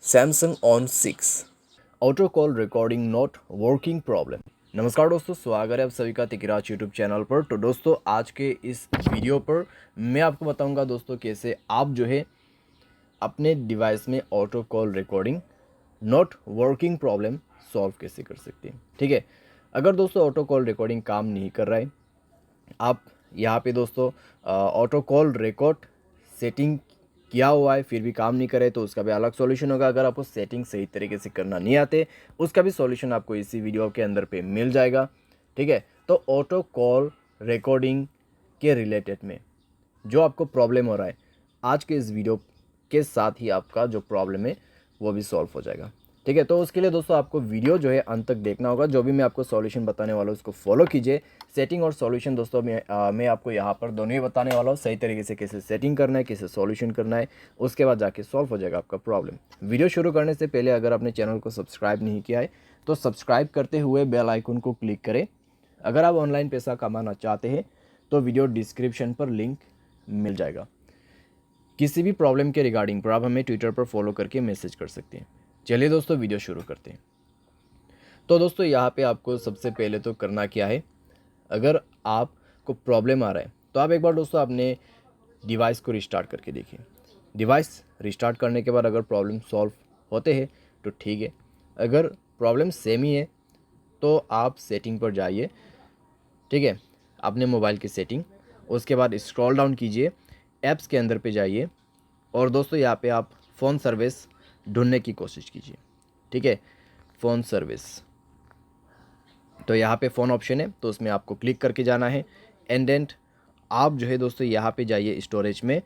Samsung on 6 auto call recording not working problem. नमस्कार दोस्तों, स्वागत है आप सभी का तिकराज यूट्यूब चैनल पर। तो दोस्तों, आज के इस वीडियो पर मैं आपको बताऊंगा दोस्तों कैसे आप जो है अपने डिवाइस में auto call recording not working problem solve कैसे कर सकते हैं। ठीक है, अगर दोस्तों ऑटो कॉल रिकॉर्डिंग काम नहीं कर रहा है, आप यहाँ पे दोस्तों ऑटो कॉल रिकॉर्ड सेटिंग किया हुआ है फिर भी काम नहीं करे तो उसका भी अलग सॉल्यूशन होगा। अगर आपको सेटिंग सही तरीके से करना नहीं आते उसका भी सॉल्यूशन आपको इसी वीडियो के अंदर पे मिल जाएगा। ठीक है, तो ऑटो कॉल रिकॉर्डिंग के रिलेटेड में जो आपको प्रॉब्लम हो रहा है, आज के इस वीडियो के साथ ही आपका जो प्रॉब्लम है वो भी सॉल्व हो जाएगा। ठीक है, तो उसके लिए दोस्तों आपको वीडियो जो है अंत तक देखना होगा। जो भी मैं आपको सॉल्यूशन बताने वाला हूँ उसको फॉलो कीजिए। सेटिंग और सॉल्यूशन दोस्तों मैं आपको यहाँ पर दोनों ही बताने वाला हूँ, सही तरीके से कैसे सेटिंग करना है, कैसे सॉल्यूशन करना है, उसके बाद जाके सॉल्व हो जाएगा आपका प्रॉब्लम। वीडियो शुरू करने से पहले अगर आपने चैनल को सब्सक्राइब नहीं किया है तो सब्सक्राइब करते हुए बेल आइकन को क्लिक करें। अगर आप ऑनलाइन पैसा कमाना चाहते हैं तो वीडियो डिस्क्रिप्शन पर लिंक मिल जाएगा। किसी भी प्रॉब्लम के रिगार्डिंग पर आप हमें ट्विटर पर फॉलो करके मैसेज कर सकते हैं। चलिए दोस्तों, वीडियो शुरू करते हैं। तो दोस्तों, यहाँ पे आपको सबसे पहले तो करना क्या है, अगर आपको प्रॉब्लम आ रहा है तो आप एक बार दोस्तों अपने डिवाइस को रिस्टार्ट करके देखिए। डिवाइस रिस्टार्ट करने के बाद अगर प्रॉब्लम सॉल्व होते हैं तो ठीक है, अगर प्रॉब्लम सेम ही है तो आप सेटिंग पर जाइए। ठीक है, अपने मोबाइल की सेटिंग, उसके बाद स्क्रॉल डाउन कीजिए, ऐप्स के अंदर पे जाइए और दोस्तों यहाँ पे आप फ़ोन सर्विस ढूंढने की कोशिश कीजिए। ठीक है, फ़ोन सर्विस, तो यहाँ पे फ़ोन ऑप्शन है तो उसमें आपको क्लिक करके जाना है। एंड देन आप जो है दोस्तों यहाँ पे जाइए, स्टोरेज में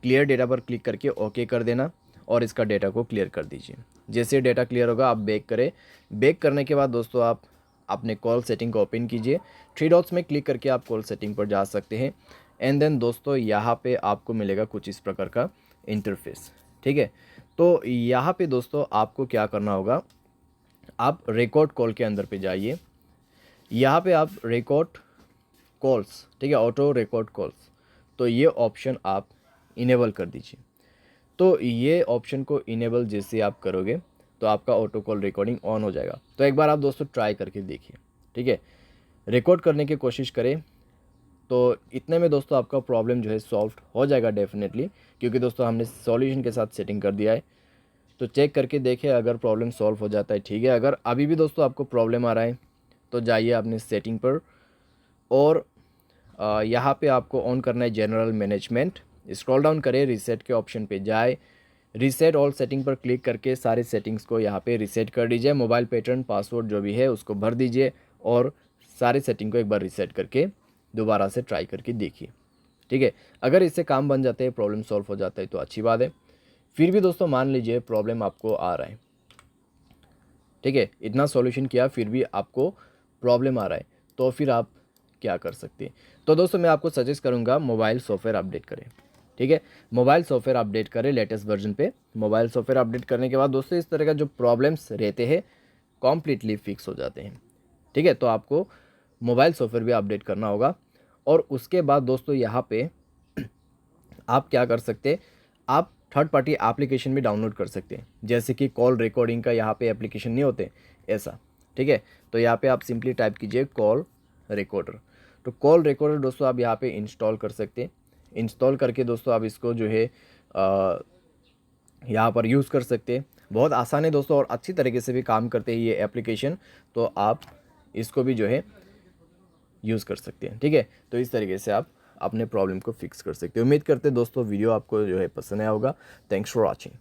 क्लियर डेटा पर क्लिक करके ओके कर देना और इसका डेटा को क्लियर कर दीजिए। जैसे डेटा क्लियर होगा आप बैक करें। बैक करने के बाद दोस्तों आप अपने कॉल सेटिंग को ओपन कीजिए। थ्री डॉट्स में क्लिक करके आप कॉल सेटिंग पर जा सकते हैं। एंड देन दोस्तों यहाँ पे आपको मिलेगा कुछ इस प्रकार का इंटरफेस। ठीक है, तो यहाँ पे दोस्तों आपको क्या करना होगा, आप रिकॉर्ड कॉल के अंदर पे जाइए। यहाँ पे आप रिकॉर्ड कॉल्स, ठीक है, ऑटो रिकॉर्ड कॉल्स, तो ये ऑप्शन आप इनेबल कर दीजिए। तो ये ऑप्शन को इनेबल जैसे आप करोगे तो आपका ऑटो कॉल रिकॉर्डिंग ऑन हो जाएगा। तो एक बार आप दोस्तों ट्राई करके देखिए। ठीक है, रिकॉर्ड करने की कोशिश करें तो इतने में दोस्तों आपका प्रॉब्लम जो है सॉल्व हो जाएगा डेफिनेटली, क्योंकि दोस्तों हमने सॉल्यूशन के साथ सेटिंग कर दिया है। तो चेक करके देखें, अगर प्रॉब्लम सॉल्व हो जाता है ठीक है। अगर अभी भी दोस्तों आपको प्रॉब्लम आ रहा है तो जाइए अपनी सेटिंग पर और यहाँ पे आपको ऑन करना है जनरल मैनेजमेंट। स्क्रॉल डाउन करें, रीसेट के ऑप्शन पे जाए, रीसेट ऑल सेटिंग पर क्लिक करके सारे सेटिंग्स को यहाँ पे रीसेट कर दीजिए। मोबाइल पैटर्न, पासवर्ड जो भी है उसको भर दीजिए और सारी सेटिंग को एक बार रीसेट करके दोबारा से ट्राई करके देखिए। ठीक है, अगर इससे काम बन जाते हैं, प्रॉब्लम सॉल्व हो जाता है तो अच्छी बात है। फिर भी दोस्तों मान लीजिए प्रॉब्लम आपको आ रहा है, ठीक है, इतना सॉल्यूशन किया फिर भी आपको प्रॉब्लम आ रहा है, तो फिर आप क्या कर सकते हैं। तो दोस्तों मैं आपको सजेस्ट करूंगा मोबाइल सॉफ्टवेयर अपडेट करें। ठीक है, मोबाइल सॉफ्टवेयर अपडेट करें लेटेस्ट वर्जन पे। मोबाइल सॉफ्टवेयर अपडेट करने के बाद दोस्तों इस तरह का जो प्रॉब्लम्स रहते हैं कॉम्प्लीटली फिक्स हो जाते हैं। ठीक है, तो आपको मोबाइल सॉफ्टवेयर भी अपडेट करना होगा और उसके बाद दोस्तों यहाँ पे आप क्या कर सकते हैं, आप थर्ड पार्टी एप्लीकेशन भी डाउनलोड कर सकते हैं, जैसे कि कॉल रिकॉर्डिंग का यहाँ पे एप्लीकेशन नहीं होते ऐसा। ठीक है, तो यहाँ पे आप सिंपली टाइप कीजिए कॉल रिकॉर्डर। तो कॉल रिकॉर्डर दोस्तों आप यहाँ पे इंस्टॉल कर सकते हैं। इंस्टॉल करके दोस्तों आप इसको जो है यहाँ पर यूज़ कर सकते हैं। बहुत आसान है दोस्तों और अच्छी तरीके से भी काम करते हैं ये एप्लीकेशन, तो आप इसको भी जो है यूज़ कर सकते हैं। ठीक है, तो इस तरीके से आप अपने प्रॉब्लम को फिक्स कर सकते हैं। उम्मीद करते हैं दोस्तों वीडियो आपको जो है पसंद आया होगा। Thanks for watching.